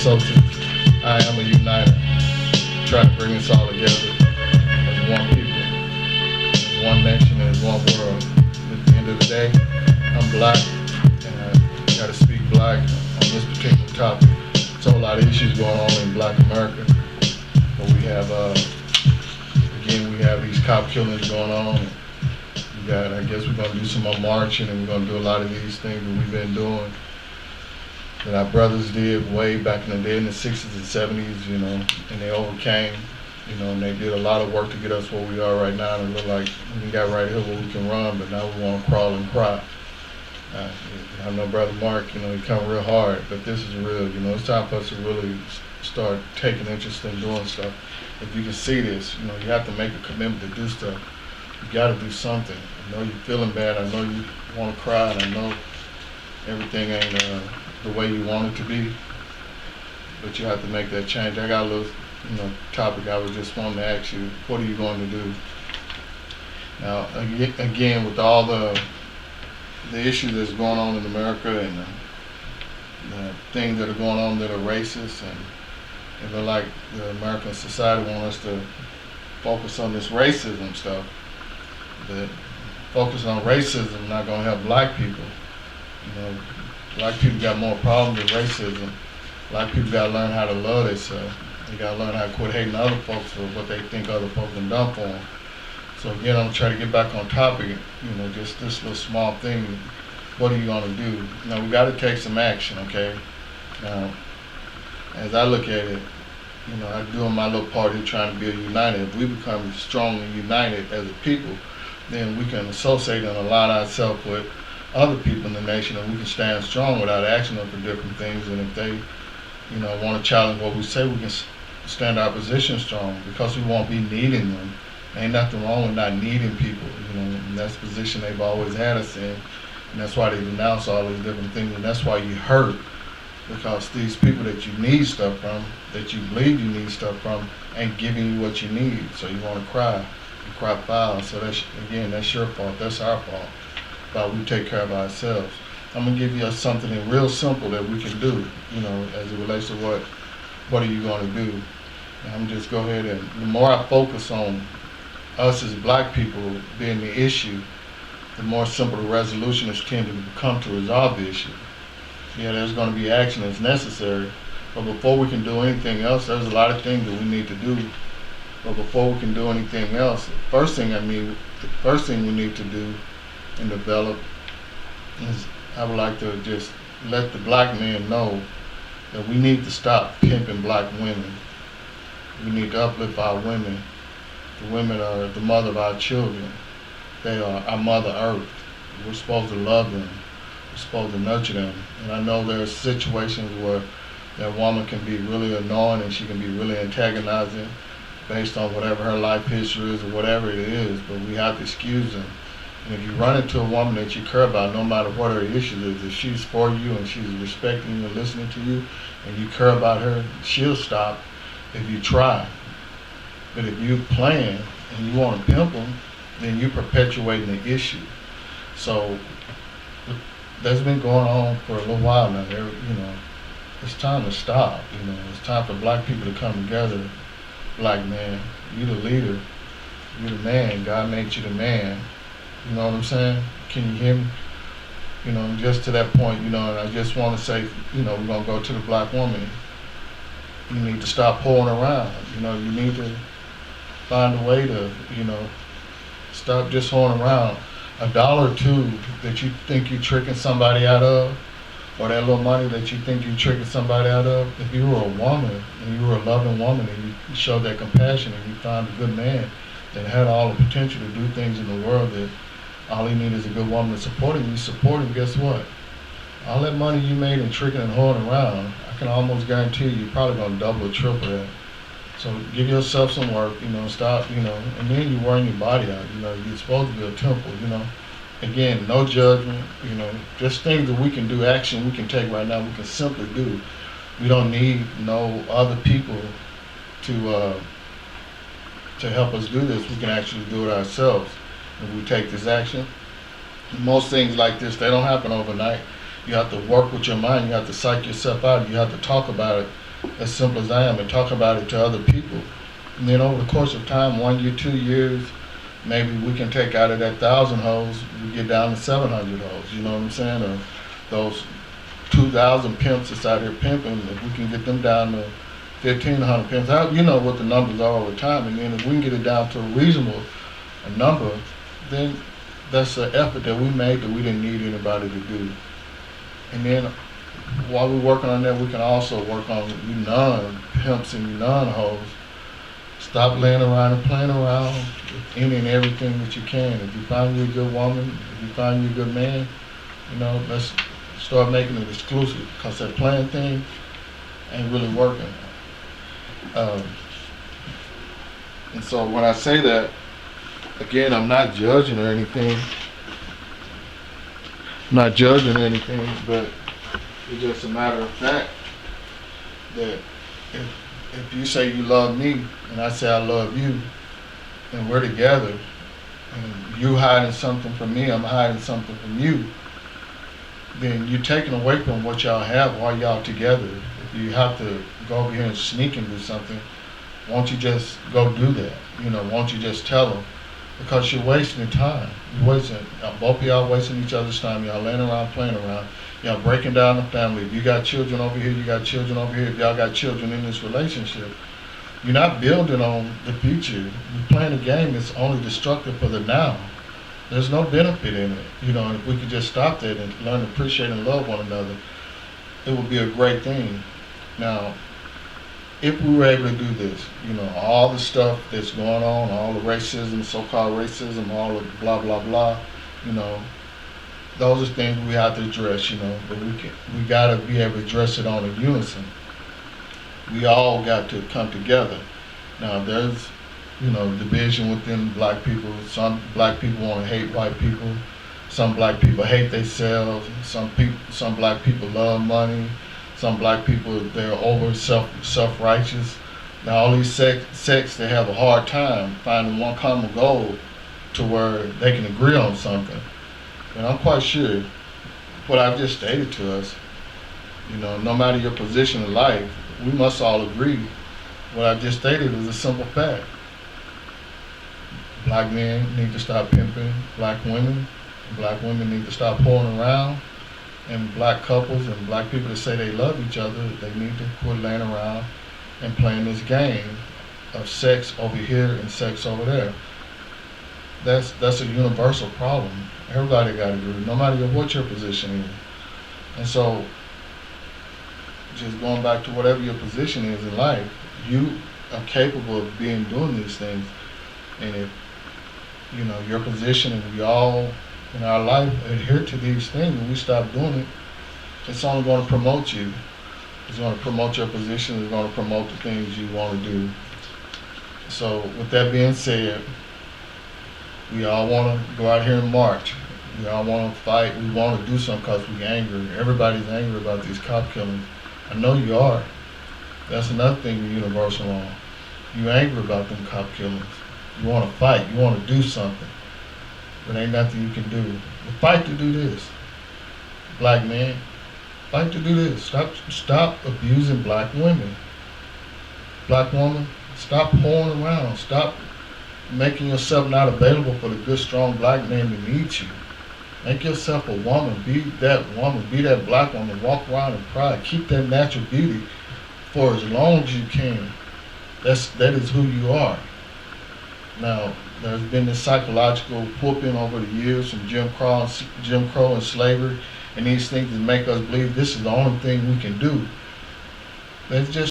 associates. I am a uniter, trying to bring us all together as one people, as one nation, as one world. At the end of the day, I'm black, and I got to speak black on this particular topic. There's a whole lot of issues going on in Black America, but we have, again, we have these cop killings going on. I guess we're going to do some more marching, and we're going to do a lot of these things that we've been doing that our brothers did way back in the day in the 60s and 70s, and they overcame, and they did a lot of work to get us where we are right now. And it look like we got right here where we can run, but now we want to crawl and cry. I know Brother Mark, he come real hard, but this is real. It's time for us to really start taking interest in doing stuff. If you can see this, you have to make a commitment to do stuff. You got to do something. I know you're feeling bad. I know you want to cry, and I know everything ain't the way you want it to be. But you have to make that change. I got a little, topic I was just wanting to ask you. What are you going to do? Now, again, with all the issues that's going on in America and the things that are going on that are racist, and they're like the American society want us to focus on this racism stuff. But focus on racism not going to help black people. Black people got more problems with racism. Black people got to learn how to love themselves. They got to learn how to quit hating other folks for what they think other folks have done for them. So again, I'm going to try to get back on topic, just this little small thing. What are you going to do? Now, we got to take some action, okay? Now, as I look at it, I'm doing my little part here trying to build united. If we become strong and united as a people, then we can associate and align ourselves with other people in the nation, and we can stand strong without asking them for different things. And if they, want to challenge what we say, we can stand our position strong because we won't be needing them. Ain't nothing wrong with not needing people, and that's the position they've always had us in, and that's why they denounce all these different things, and that's why you hurt, because these people that you need stuff from, that you believe you need stuff from, ain't giving you what you need, so you want to cry. Cry foul. So that's your fault. That's our fault. But we take care of ourselves. I'm gonna give you something real simple that we can do. As it relates to what are you gonna do? And I'm just go ahead and the more I focus on us as black people being the issue, the more simple the resolution is tending to become to resolve the issue. Yeah, there's gonna be action that's necessary, but before we can do anything else, there's a lot of things that we need to do. But before we can do anything else, the first thing we need to do and develop is I would like to just let the black men know that we need to stop pimping black women. We need to uplift our women. The women are the mother of our children. They are our Mother Earth. We're supposed to love them. We're supposed to nurture them. And I know there are situations where that woman can be really annoying and she can be really antagonizing based on whatever her life history is or whatever it is, but we have to excuse them. And if you run into a woman that you care about, no matter what her issue is, if she's for you and she's respecting you and listening to you, and you care about her, she'll stop if you try. But if you plan and you want to pimp them, then you're perpetuating the issue. So that's been going on for a little while now. It's time to stop. It's time for black people to come together. Black man, you the leader, you the man, God made you the man, you know what I'm saying? Can you hear me? Just to that point, and I just want to say, we're going to go to the black woman. You need to stop whoring around, you need to find a way to, stop just whoring around. $1 or $2 that you think you're tricking somebody out of, or that little money that you think you're tricking somebody out of, if you were a woman and you were a loving woman and you showed that compassion and you found a good man that had all the potential to do things in the world that all he needed is a good woman to support him, you support him, guess what? All that money you made in tricking and holding around, I can almost guarantee you're probably going to double or triple that. So give yourself some work, stop, and then you're wearing your body out, you're supposed to be a temple, Again, no judgment, just things that we can do, action we can take right now, we can simply do. We don't need no other people to help us do this. We can actually do it ourselves if we take this action. Most things like this, they don't happen overnight. You have to work with your mind. You have to psych yourself out. You have to talk about it as simple as I am, and talk about it to other people. And then over the course of time, 1 year, 2 years, maybe we can take out of that 1,000 hoes, we get down to 700 hoes, you know what I'm saying? Or those 2,000 pimps that's out here pimping, if we can get them down to 1,500 pimps, you know what the numbers are over time, and then if we can get it down to a reasonable number, then that's an effort that we made that we didn't need anybody to do. And then while we're working on that, we can also work on you non-pimps and you non-hoes. Stop laying around and playing around with any and everything that you can. If you find you a good woman, if you find you a good man, let's start making it exclusive, because that playing thing ain't really working. And so when I say that, again, I'm not judging or anything. But it's just a matter of fact that if you say you love me and I say I love you, and we're together, and you hiding something from me, I'm hiding something from you, then you're taking away from what y'all have while y'all together. If you have to go over here and sneak and do something, won't you just go do that? Won't you just tell them? Because you're wasting time. Both of y'all wasting each other's time. Y'all laying around, playing around. Y'all breaking down the family. If you got children over here, you got children over here. If y'all got children in this relationship, you're not building on the future. You're playing a game that's only destructive for the now. There's no benefit in it. If we could just stop that and learn to appreciate and love one another, it would be a great thing. Now, if we were able to do this, all the stuff that's going on, all the racism, so-called racism, all the blah, blah, blah, those are things we have to address, but we gotta be able to address it on a unison. We all got to come together. Now, there's, division within black people. Some black people want to hate white people. Some black people hate themselves. Some black people love money. Some black people, they're over self-righteous. Now all these sects, they have a hard time finding one common goal to where they can agree on something. And I'm quite sure what I've just stated to us, no matter your position in life, we must all agree. What I just stated is a simple fact. Black men need to stop pimping black women. Black women need to stop whoring around. And black couples and black people that say they love each other, they need to quit laying around and playing this game of sex over here and sex over there. That's a universal problem. Everybody got to agree, no matter what your position is. And so, just going back to whatever your position is in life, you are capable of doing these things. And if your position, and we all in our life adhere to these things, and we stop doing it, it's only going to promote you. It's going to promote your position. It's going to promote the things you want to do. So with that being said, we all want to go out here and march. We all want to fight. We want to do something because we're angry. Everybody's angry about these cop killings. I know you are. That's another thing with Universal on. You're angry about them cop killings. You want to fight. You want to do something. But ain't nothing you can do. But fight to do this. Black man, fight to do this. Stop abusing black women. Black woman, stop whoring around. Stop making yourself not available for the good, strong black man that needs you. Make yourself a woman. Be that woman. Be that black woman. Walk around in pride. Keep that natural beauty for as long as you can. That is who you are. Now, there's been this psychological whooping over the years from Jim Crow and slavery, and these things that make us believe this is the only thing we can do. Let's just